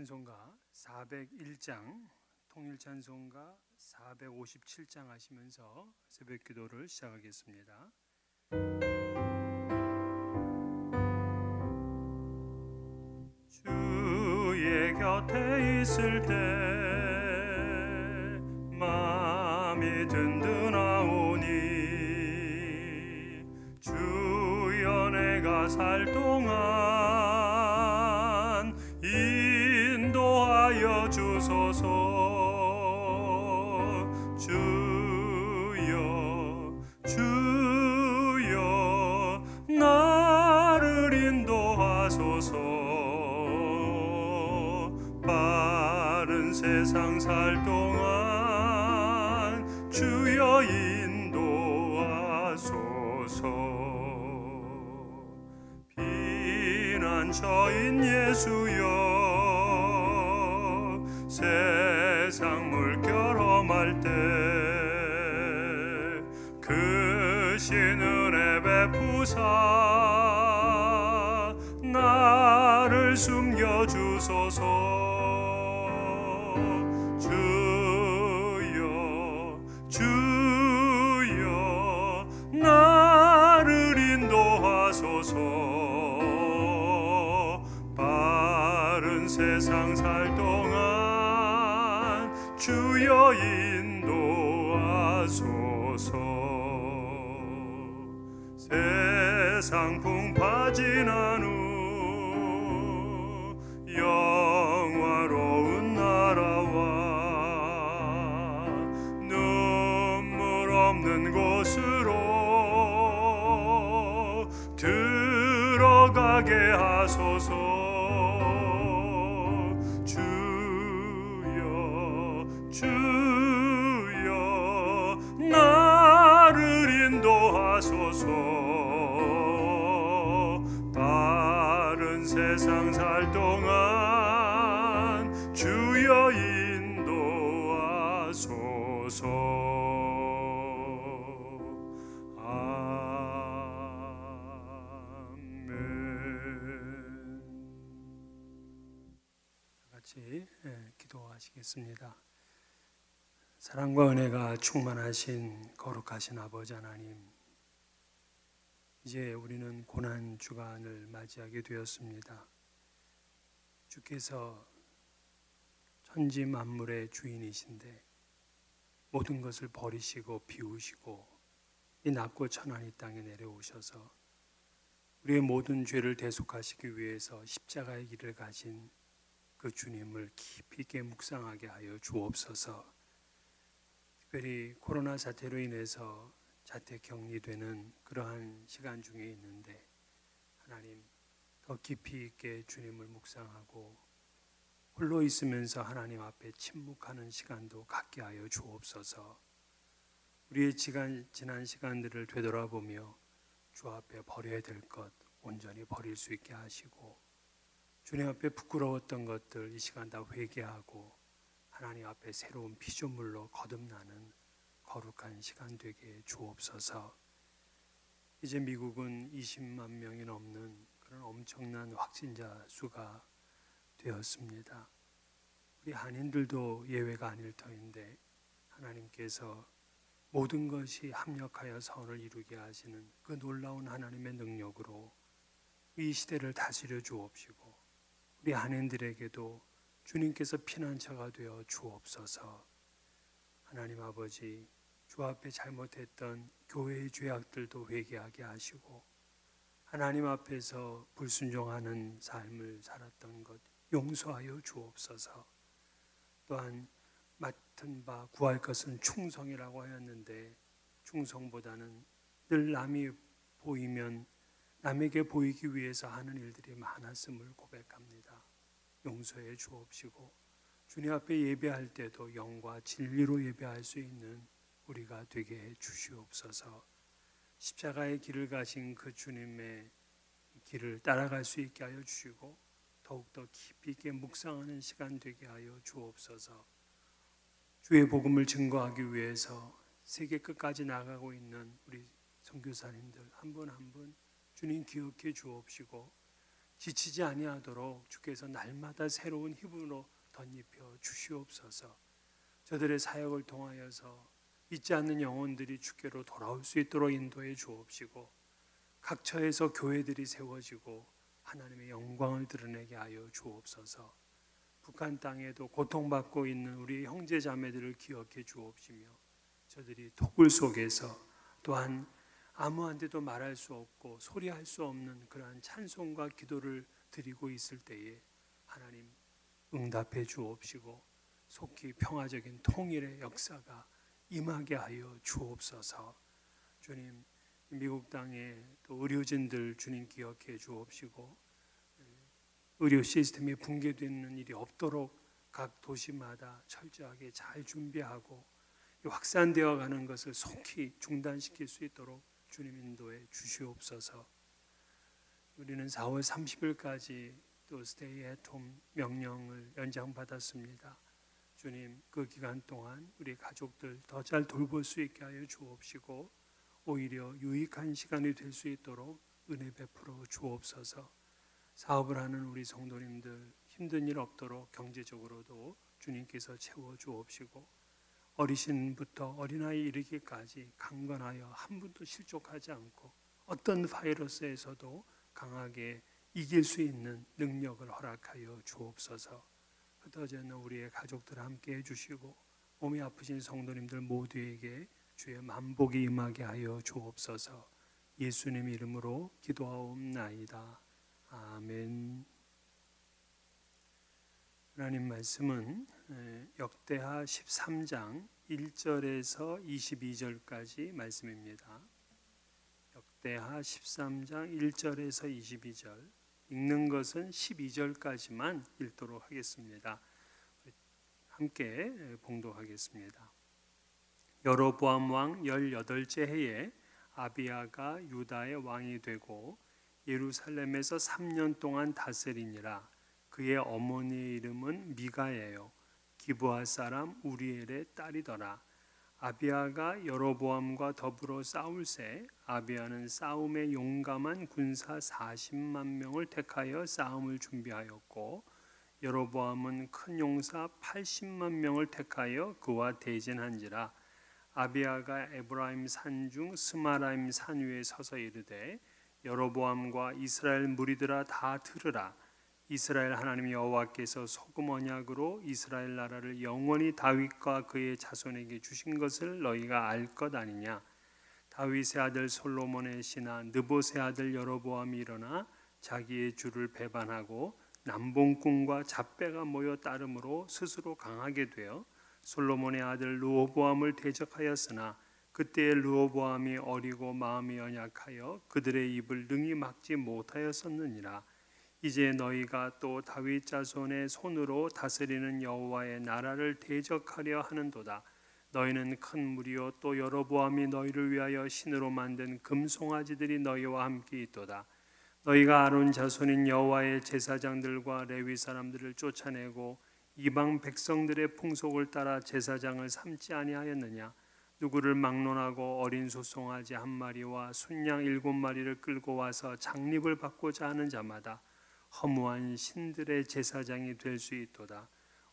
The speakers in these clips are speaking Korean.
찬송가 401장, 통일찬송가 457장 하시면서 새벽기도를 시작하겠습니다. 주의 곁에 있을 때 마음이 든든하오니 주여 내가 살 동안 인도하여 주소서. 주여 나를 인도하소서. 빠른 세상 살 동안 주여 인도하소서. 피난처인 예수여 세상 물결 험할 때 크신 은혜 베푸사 나를 숨겨주소서. 주여 나를 인도하소서. 빠른 세상 살 동안 주여 인도하소서. 세상 풍파 지난 후 영화로운 나라와 눈물 없는 곳으로 들어가게 하소서. 주여 나를 인도하소서. 빠른 세상 살 동안 주여 인도하소서. 아멘. 같이 기도하시겠습니다. 사랑과 은혜가 충만하신 거룩하신 아버지 하나님, 이제 우리는 고난 주간을 맞이하게 되었습니다. 주께서 천지 만물의 주인이신데 모든 것을 버리시고 비우시고 이 낮고 천한 이 땅에 내려오셔서 우리의 모든 죄를 대속하시기 위해서 십자가의 길을 가신 그 주님을 깊이 있게 묵상하게 하여 주옵소서. 특별히 코로나 사태로 인해서 자택 격리되는 그러한 시간 중에 있는데 하나님 더 깊이 있게 주님을 묵상하고 홀로 있으면서 하나님 앞에 침묵하는 시간도 갖게 하여 주옵소서. 우리의 지난 시간들을 되돌아보며 주 앞에 버려야 될 것 온전히 버릴 수 있게 하시고 주님 앞에 부끄러웠던 것들 이 시간 다 회개하고 하나님 앞에 새로운 피조물로 거듭나는 거룩한 시간 되게 주옵소서. 이제 미국은 20만 명이 넘는 그런 엄청난 확진자 수가 되었습니다. 우리 한인들도 예외가 아닐 터인데 하나님께서 모든 것이 합력하여 선을 이루게 하시는 그 놀라운 하나님의 능력으로 이 시대를 다스려 주옵시고 우리 한인들에게도 주님께서 피난처가 되어 주옵소서. 하나님 아버지, 주 앞에 잘못했던 교회의 죄악들도 회개하게 하시고 하나님 앞에서 불순종하는 삶을 살았던 것 용서하여 주옵소서. 또한 맡은 바 구할 것은 충성이라고 하였는데 충성보다는 늘 남이 보이면 남에게 보이기 위해서 하는 일들이 많았음을 고백합니다. 용서해 주옵시고 주님 앞에 예배할 때도 영과 진리로 예배할 수 있는 우리가 되게 해 주시옵소서. 십자가의 길을 가신 그 주님의 길을 따라갈 수 있게 하여 주시고 더욱더 깊이 있게 묵상하는 시간 되게 하여 주옵소서. 주의 복음을 증거하기 위해서 세계 끝까지 나가고 있는 우리 선교사님들 한 분 한 분 주님 기억해 주옵시고 지치지 아니하도록 주께서 날마다 새로운 힘으로 덧입혀 주시옵소서. 저들의 사역을 통하여서 믿지 않는 영혼들이 주께로 돌아올 수 있도록 인도해 주옵시고, 각처에서 교회들이 세워지고 하나님의 영광을 드러내게 하여 주옵소서. 북한 땅에도 고통받고 있는 우리 형제 자매들을 기억해 주옵시며, 저들이 토굴 속에서 또한 아무한테도 말할 수 없고 소리할 수 없는 그러한 찬송과 기도를 드리고 있을 때에 하나님 응답해 주옵시고, 속히 평화적인 통일의 역사가 임하게 하여 주옵소서. 주님, 미국 땅에 또 의료진들 주님 기억해 주옵시고, 의료 시스템이 붕괴되는 일이 없도록 각 도시마다 철저하게 잘 준비하고 확산되어 가는 것을 속히 중단시킬 수 있도록 주님 인도해 주시옵소서. 우리는 4월 30일까지 또 스테이 앳 홈 명령을 연장받았습니다. 주님, 그 기간 동안 우리 가족들 더 잘 돌볼 수 있게 하여 주옵시고, 오히려 유익한 시간이 될 수 있도록 은혜 베풀어 주옵소서. 사업을 하는 우리 성도님들 힘든 일 없도록 경제적으로도 주님께서 채워 주옵시고, 어르신부터 어린아이 이르기까지 강건하여 한 분도 실족하지 않고 어떤 바이러스에서도 강하게 이길 수 있는 능력을 허락하여 주옵소서. 흩어져 있는 우리의 가족들 함께 해주시고, 몸이 아프신 성도님들 모두에게 주의 만복이 임하게 하여 주옵소서. 예수님 이름으로 기도하옵나이다. 아멘. 하나님 말씀은 역대하 13장 1절에서 22절까지 말씀입니다. 역대하 13장 1절에서 22절, 읽는 것은 12절까지만 읽도록 하겠습니다. 함께 봉독하겠습니다. 여로보암 왕 18째 해에 아비야가 유다의 왕이 되고 예루살렘에서 3년 동안 다스리니라. 그의 어머니의 이름은 미가예요. 기브아 사람 우리엘의 딸이더라. 아비야가 여로보암과 더불어 싸울새 아비야는 싸움에 용감한 군사 40만 명을 택하여 싸움을 준비하였고, 여로보암은 큰 용사 80만 명을 택하여 그와 대진한지라. 아비야가 에브라임 산중 스마라임 산 위에 서서 이르되, 여로보암과 이스라엘 무리들아 다 들으라. 이스라엘 하나님 여호와께서 소금 언약으로 이스라엘 나라를 영원히 다윗과 그의 자손에게 주신 것을 너희가 알 것 아니냐. 다윗의 아들 솔로몬의 신하 느봇의 아들 여로보암이 일어나 자기의 주를 배반하고 남봉꾼과 잡배가 모여 따름으로 스스로 강하게 되어 솔로몬의 아들 르호보암을 대적하였으나, 그때의 르호보암이 어리고 마음이 연약하여 그들의 입을 능히 막지 못하였었느니라. 이제 너희가 또 다윗 자손의 손으로 다스리는 여호와의 나라를 대적하려 하는도다. 너희는 큰 무리요 또 여로보암이 너희를 위하여 신으로 만든 금송아지들이 너희와 함께 있도다. 너희가 아론 자손인 여호와의 제사장들과 레위 사람들을 쫓아내고 이방 백성들의 풍속을 따라 제사장을 삼지 아니하였느냐. 누구를 막론하고 어린 소송아지 한 마리와 순양 7마리를 끌고 와서 장립을 받고자 하는 자마다 허무한 신들의 제사장이 될 수 있도다.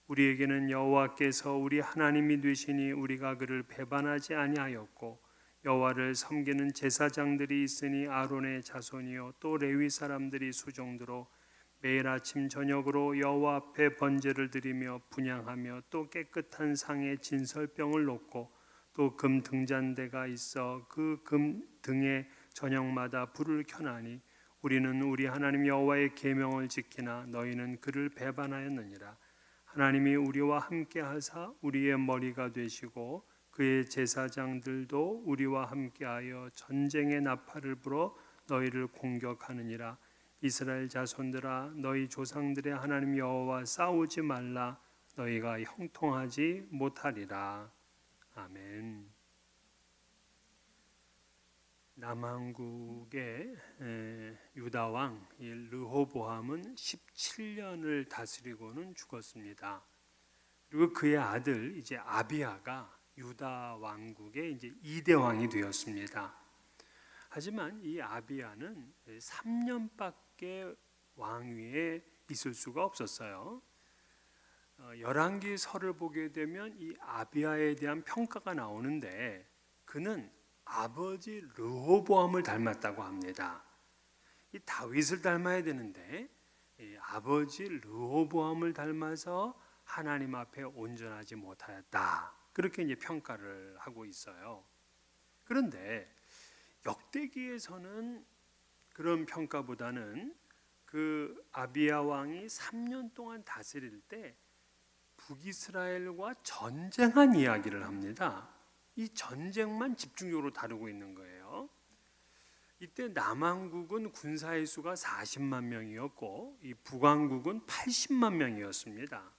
우리에게는 여호와께서 우리 하나님이 되시니 우리가 그를 배반하지 아니하였고, 여호와를 섬기는 제사장들이 있으니 아론의 자손이요 또 레위 사람들이 수종들어 매일 아침 저녁으로 여호와 앞에 번제를 드리며 분향하며, 또 깨끗한 상에 진설병을 놓고 또 금 등잔대가 있어 그 금 등에 저녁마다 불을 켜나니, 우리는 우리 하나님 여호와의 계명을 지키나 너희는 그를 배반하였느니라. 하나님이 우리와 함께 하사 우리의 머리가 되시고, 그의 제사장들도 우리와 함께하여 전쟁의 나팔을 불어 너희를 공격하느니라. 이스라엘 자손들아, 너희 조상들의 하나님 여호와와 싸우지 말라. 너희가 형통하지 못하리라. 아멘. 남한국의 유다 왕 르호보암은 17년을 다스리고는 죽었습니다. 그리고 그의 아들 이제 아비야가 유다 왕국의 이제 2대 왕이 되었습니다. 하지만 이 아비야는 3년밖에 왕위에 있을 수가 없었어요. 열왕기서를 보게 되면 이 아비야에 대한 평가가 나오는데 그는 아버지 르호보암을 닮았다고 합니다. 이 다윗을 닮아야 되는데 이 아버지 르호보암을 닮아서 하나님 앞에 온전하지 못하였다. 그렇게 이제 평가를 하고 있어요. 그런데 역대기에서는 그런 평가보다는 그 아비야 왕이 3년 동안 다스릴 때 북이스라엘과 전쟁한 이야기를 합니다. 이 전쟁만 집중적으로 다루고 있는 거예요. 이때 남왕국은 군사의 수가 40만 명이었고 이 북왕국은 80만 명이었습니다.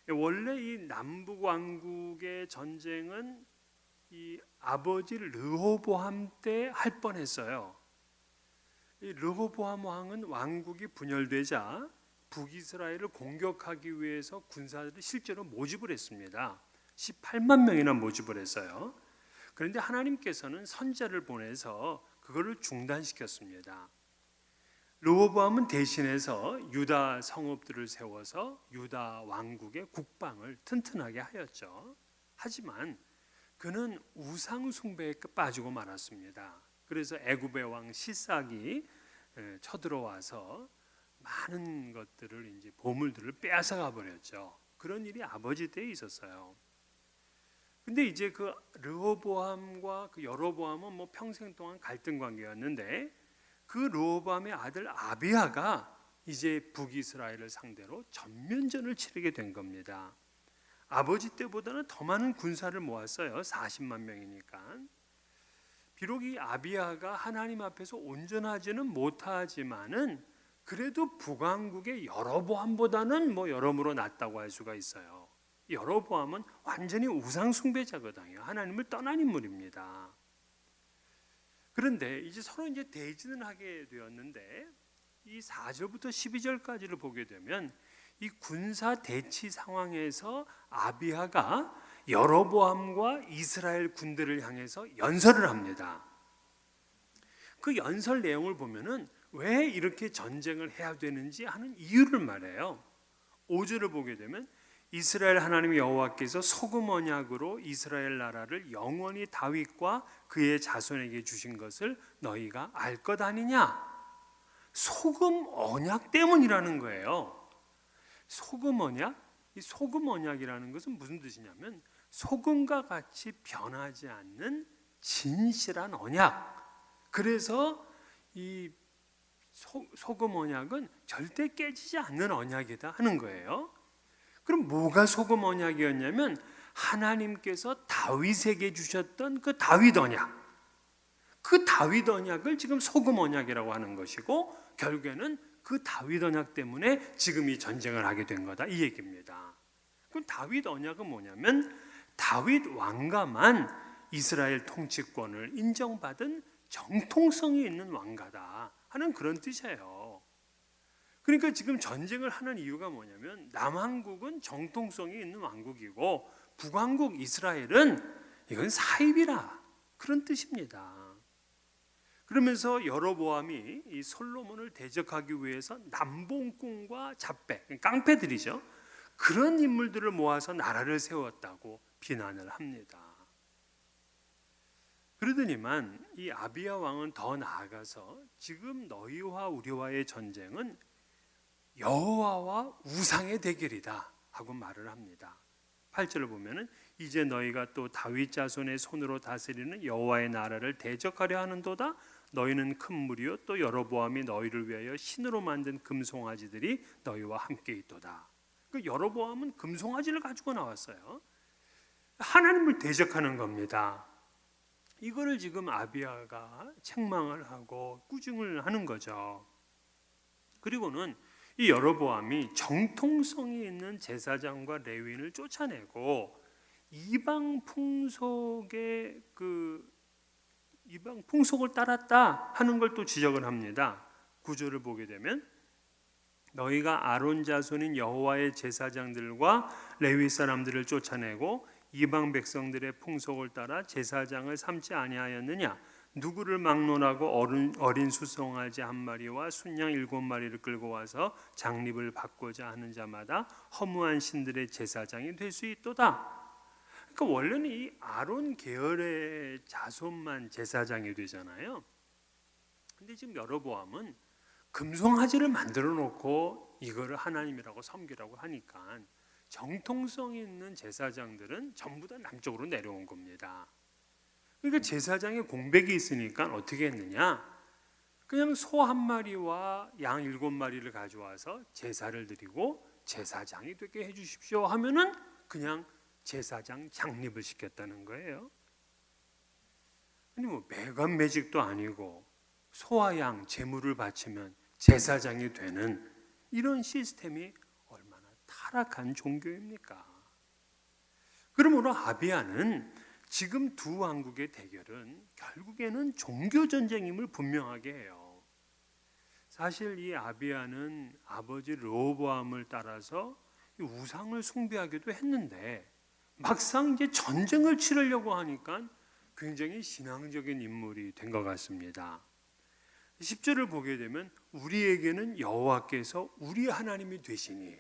원래 이 남북 왕국의 전쟁은 이 아버지 르호보암 때 할 뻔했어요. 이 르호보암 왕은 왕국이 분열되자 북이스라엘을 공격하기 위해서 군사들을 실제로 모집을 했습니다. 18만 명이나 모집을 했어요. 그런데 하나님께서는 선지자를 보내서 그거를 중단시켰습니다. 르호보암은 대신해서 유다 성읍들을 세워서 유다 왕국의 국방을 튼튼하게 하였죠. 하지만 그는 우상 숭배에 빠지고 말았습니다. 그래서 애굽의 왕 시삭이 쳐들어와서 많은 것들을 이제 보물들을 빼앗아가 버렸죠. 그런 일이 아버지 때에 있었어요. 근데 이제 그 르호보암과 그 여로보암은 뭐 평생 동안 갈등 관계였는데 그 르호보암의 아들 아비야가 이제 북이스라엘을 상대로 전면전을 치르게 된 겁니다. 아버지 때보다는 더 많은 군사를 모았어요. 40만 명이니까. 비록 이 아비야가 하나님 앞에서 온전하지는 못하지만은 그래도 북왕국의 여로보암보다는 뭐 여러모로 낫다고 할 수가 있어요. 여로보암은 완전히 우상 숭배자거든요. 하나님을 떠난 인물입니다. 그런데 이제 서로 이제 대진을 하게 되었는데 이 4절부터 12절까지를 보게 되면 이 군사 대치 상황에서 아비야가 여로보암과 이스라엘 군대를 향해서 연설을 합니다. 그 연설 내용을 보면은 왜 이렇게 전쟁을 해야 되는지 하는 이유를 말해요. 5절을 보게 되면 이스라엘 하나님 여호와께서 소금 언약으로 이스라엘 나라를 영원히 다윗과 그의 자손에게 주신 것을 너희가 알 것 아니냐? 소금 언약 때문이라는 거예요. 소금 언약? 이 소금 언약이라는 것은 무슨 뜻이냐면 소금과 같이 변하지 않는 진실한 언약. 그래서 이 소금 언약은 절대 깨지지 않는 언약이다 하는 거예요. 그럼 뭐가 소금 언약이었냐면 하나님께서 다윗에게 주셨던 그 다윗 언약. 그 다윗 언약을 지금 소금 언약이라고 하는 것이고 결국에는 그 다윗 언약 때문에 지금 이 전쟁을 하게 된 거다 이 얘기입니다. 그럼 다윗 언약은 뭐냐면 다윗 왕가만 이스라엘 통치권을 인정받은 정통성이 있는 왕가다 하는 그런 뜻이에요. 그러니까 지금 전쟁을 하는 이유가 뭐냐면 남왕국은 정통성이 있는 왕국이고 북왕국 이스라엘은 이건 사입이라 그런 뜻입니다. 그러면서 여로보암이 이 솔로몬을 대적하기 위해서 남봉꾼과 잡배, 깡패들이죠. 그런 인물들을 모아서 나라를 세웠다고 비난을 합니다. 그러더니만 이 아비야 왕은 더 나아가서 지금 너희와 우리와의 전쟁은 여호와와 우상의 대결이다 하고 말을 합니다. 8절을 보면은 이제 너희가 또 다윗 자손의 손으로 다스리는 여호와의 나라를 대적하려 하는도다. 너희는 큰 무리요 또 여로보암이 너희를 위하여 신으로 만든 금송아지들이 너희와 함께 있도다. 그 여로보암은 금송아지를 가지고 나왔어요. 하나님을 대적하는 겁니다. 이거를 지금 아비야가 책망을 하고 꾸중을 하는 거죠. 그리고는 이 여로보암이 정통성이 있는 제사장과 레위인을 쫓아내고 이방 풍속을 따랐다 하는 걸 또 지적을 합니다. 9절을 보게 되면 너희가 아론 자손인 여호와의 제사장들과 레위 사람들을 쫓아내고 이방 백성들의 풍속을 따라 제사장을 삼지 아니하였느냐? 누구를 막론하고 어린 수송아지 한 마리와 순양 7마리를 끌고 와서 장립을 받고자 하는 자마다 허무한 신들의 제사장이 될 수 있도다. 그러니까 원래는 이 아론 계열의 자손만 제사장이 되잖아요. 근데 지금 여로보암은 금송아지를 만들어 놓고 이거를 하나님이라고 섬기라고 하니까 정통성 있는 제사장들은 전부 다 남쪽으로 내려온 겁니다. 그러니까 제사장의 공백이 있으니까 어떻게 했느냐? 그냥 소 한 마리와 양 7마리를 가져와서 제사를 드리고 제사장이 되게 해주십시오 하면은 그냥 제사장 장립을 시켰다는 거예요. 아니 뭐 매관매직도 아니고 소와 양 제물을 바치면 제사장이 되는 이런 시스템이 얼마나 타락한 종교입니까? 그러므로 아비야는 지금 두 왕국의 대결은 결국에는 종교 전쟁임을 분명하게 해요. 사실 이 아비야는 아버지 르호보암을 따라서 우상을 숭배하기도 했는데 막상 이제 전쟁을 치르려고 하니까 굉장히 신앙적인 인물이 된 것 같습니다. 10절을 보게 되면 우리에게는 여호와께서 우리 하나님이 되시니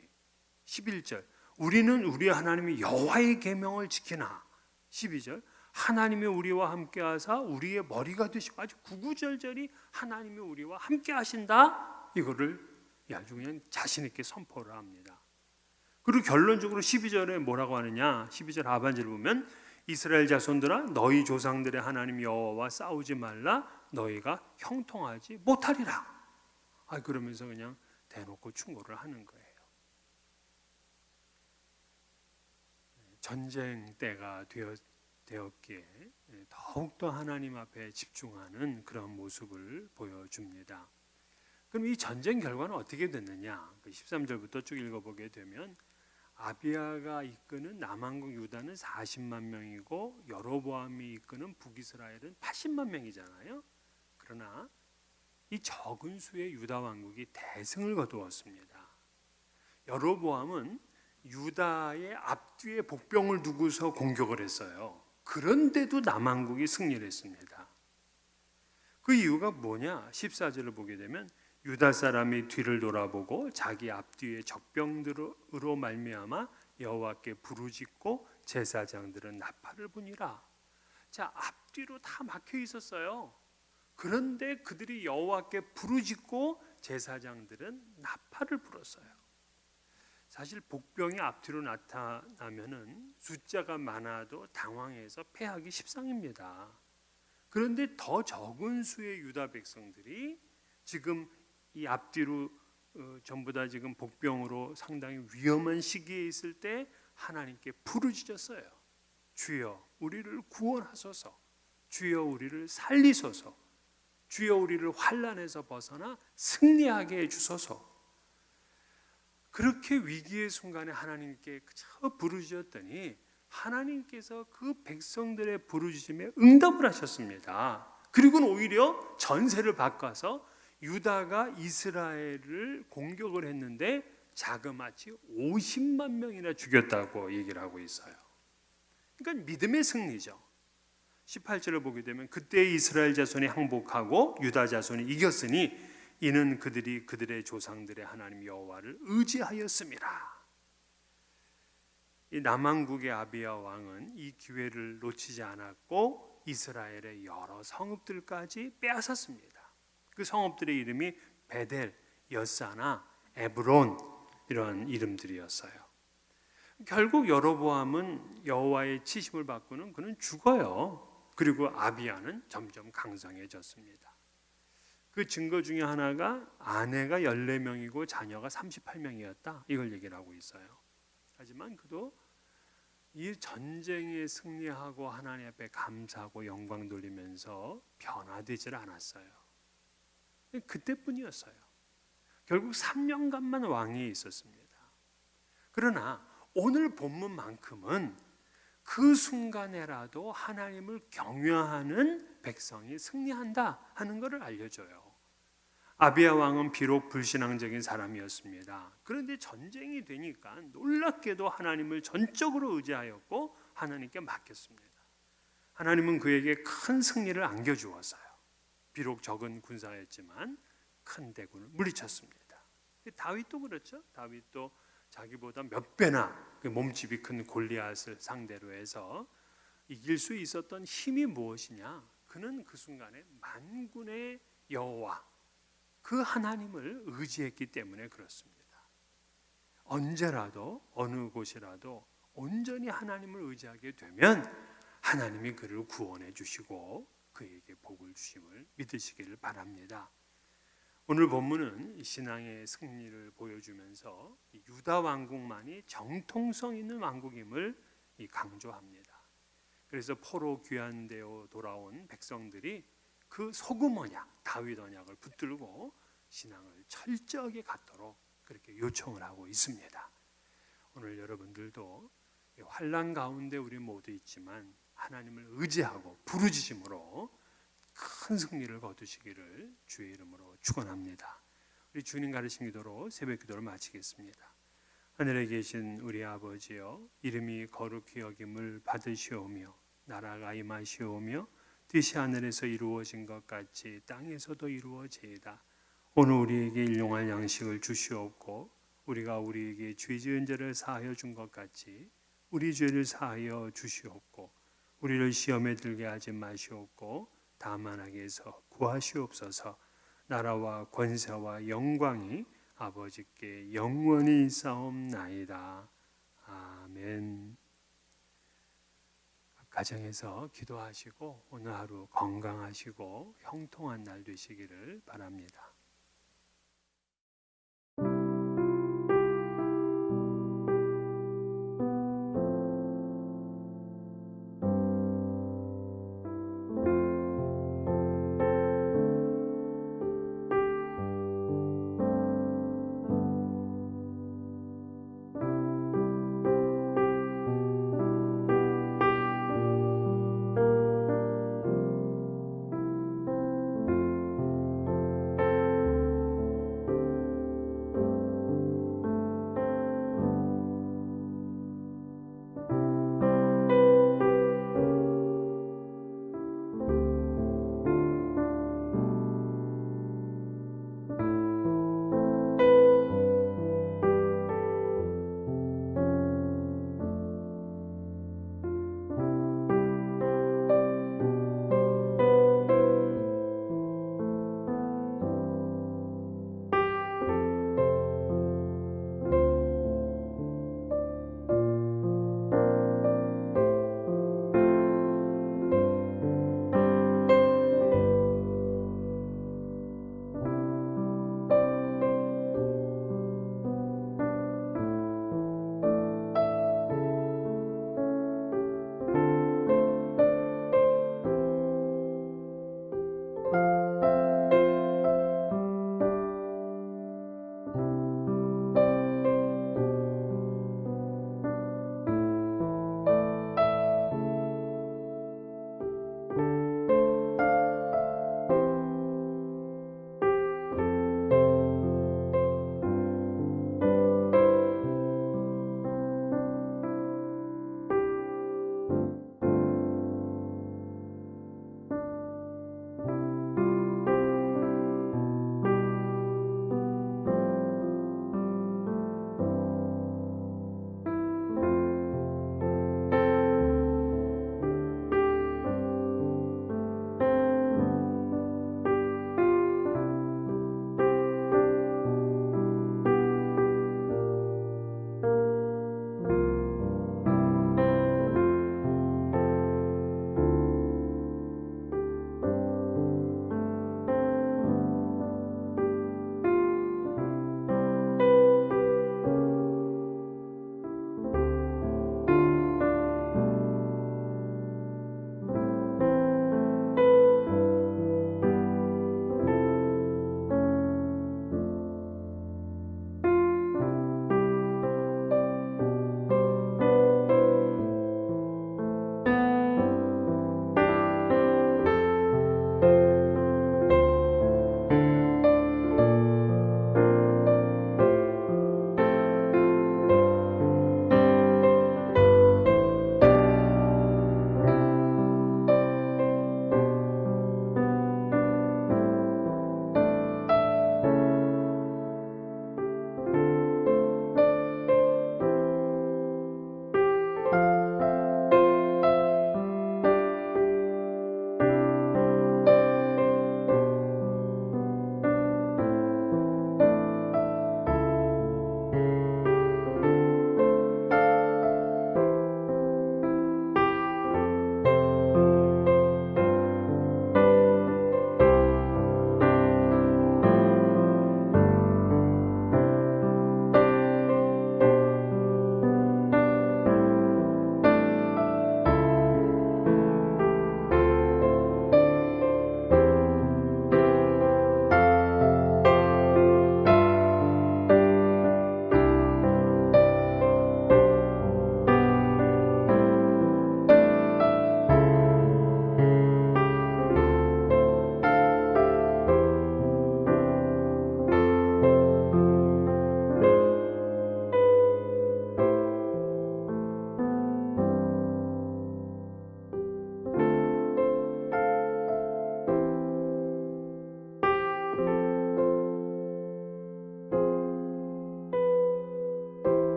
11절 우리는 우리 하나님이 여호와의 계명을 지키나 12절 하나님이 우리와 함께 하사 우리의 머리가 되시고 아주 구구절절히 하나님이 우리와 함께 하신다 이거를 아주 그냥 자신 있게 선포를 합니다. 그리고 결론적으로 12절에 뭐라고 하느냐 12절 하반절을 보면 이스라엘 자손들아 너희 조상들의 하나님 여호와와 싸우지 말라 너희가 형통하지 못하리라. 그러면서 그냥 대놓고 충고를 하는 거예요. 전쟁 때가 되었기에 더욱더 하나님 앞에 집중하는 그런 모습을 보여줍니다. 그럼 이 전쟁 결과는 어떻게 됐느냐? 13절부터 쭉 읽어보게 되면 아비야가 이끄는 남왕국 유다는 40만 명이고 여로보암이 이끄는 북이스라엘은 80만 명이잖아요. 그러나 이 적은 수의 유다 왕국이 대승을 거두었습니다. 여로보암은 유다의 앞뒤에 복병을 두고서 공격을 했어요. 그런데도 남왕국이 승리를 했습니다. 그 이유가 뭐냐? 14절을 보게 되면 유다 사람이 뒤를 돌아보고 자기 앞뒤에 적병들로 말미암아 여호와께 부르짖고 제사장들은 나팔을 부니라. 자, 앞뒤로 다 막혀 있었어요. 그런데 그들이 여호와께 부르짖고 제사장들은 나팔을 불었어요. 사실 복병이 앞뒤로 나타나면은 숫자가 많아도 당황해서 패하기 십상입니다. 그런데 더 적은 수의 유다 백성들이 지금 이 앞뒤로 전부 다 지금 복병으로 상당히 위험한 시기에 있을 때 하나님께 부르짖었어요. 주여 우리를 구원하소서. 주여 우리를 살리소서. 주여 우리를 환난에서 벗어나 승리하게 해주소서. 그렇게 위기의 순간에 하나님께 그저 부르짖었더니 하나님께서 그 백성들의 부르짖음에 응답을 하셨습니다. 그리고는 오히려 전세를 바꿔서 유다가 이스라엘을 공격을 했는데 자그마치 50만 명이나 죽였다고 얘기를 하고 있어요. 그러니까 믿음의 승리죠. 18절을 보게 되면 그때 이스라엘 자손이 항복하고 유다 자손이 이겼으니 이는 그들이 그들의 조상들의 하나님 여호와를 의지하였음이라. 이 남왕국의 아비야 왕은 이 기회를 놓치지 않았고 이스라엘의 여러 성읍들까지 빼앗았습니다. 그 성읍들의 이름이 베델, 여사나, 에브론 이런 이름들이었어요. 결국 여로보암은 여호와의 치심을 받고는 그는 죽어요. 그리고 아비야는 점점 강성해졌습니다. 그 증거 중에 하나가 아내가 14명이고 자녀가 38명이었다. 이걸 얘기를 하고 있어요. 하지만 그도 이 전쟁에 승리하고 하나님 앞에 감사하고 영광 돌리면서 변화되질 않았어요. 그때뿐이었어요. 결국 3년간만 왕위에 있었습니다. 그러나 오늘 본문만큼은 그 순간에라도 하나님을 경외하는 백성이 승리한다 하는 것을 알려줘요. 아비야 왕은 비록 불신앙적인 사람이었습니다. 그런데 전쟁이 되니까 놀랍게도 하나님을 전적으로 의지하였고 하나님께 맡겼습니다. 하나님은 그에게 큰 승리를 안겨주었어요. 비록 적은 군사였지만 큰 대군을 물리쳤습니다. 다윗도 그렇죠. 다윗도 자기보다 몇 배나 몸집이 큰 골리앗을 상대로 해서 이길 수 있었던 힘이 무엇이냐? 그는 그 순간에 만군의 여호와 그 하나님을 의지했기 때문에 그렇습니다. 언제라도 어느 곳이라도 온전히 하나님을 의지하게 되면 하나님이 그를 구원해 주시고 그에게 복을 주심을 믿으시기를 바랍니다. 오늘 본문은 신앙의 승리를 보여주면서 유다 왕국만이 정통성 있는 왕국임을 강조합니다. 그래서 포로 귀환되어 돌아온 백성들이 그 소금 언약, 다윗 언약을 붙들고 신앙을 철저하게 갖도록 그렇게 요청을 하고 있습니다. 오늘 여러분들도 환난 가운데 우리 모두 있지만 하나님을 의지하고 부르짖음으로 큰 승리를 거두시기를 주의 이름으로 축원합니다. 우리 주님 가르친 기도로 새벽 기도를 마치겠습니다. 하늘에 계신 우리 아버지여, 이름이 거룩히 여김을 받으시오며 나라가 임하시오며 뜻이 하늘에서 이루어진 것 같이 땅에서도 이루어지이다. 오늘 우리에게 일용할 양식을 주시옵고 우리가 우리에게 죄 지은 죄를 사하여 준 것 같이 우리 죄를 사하여 주시옵고 우리를 시험에 들게 하지 마시옵고 다만 악에서 구하시옵소서. 나라와 권세와 영광이 아버지께 영원히 있사옵나이다. 아멘. 가정에서 기도하시고 오늘 하루 건강하시고 형통한 날 되시기를 바랍니다.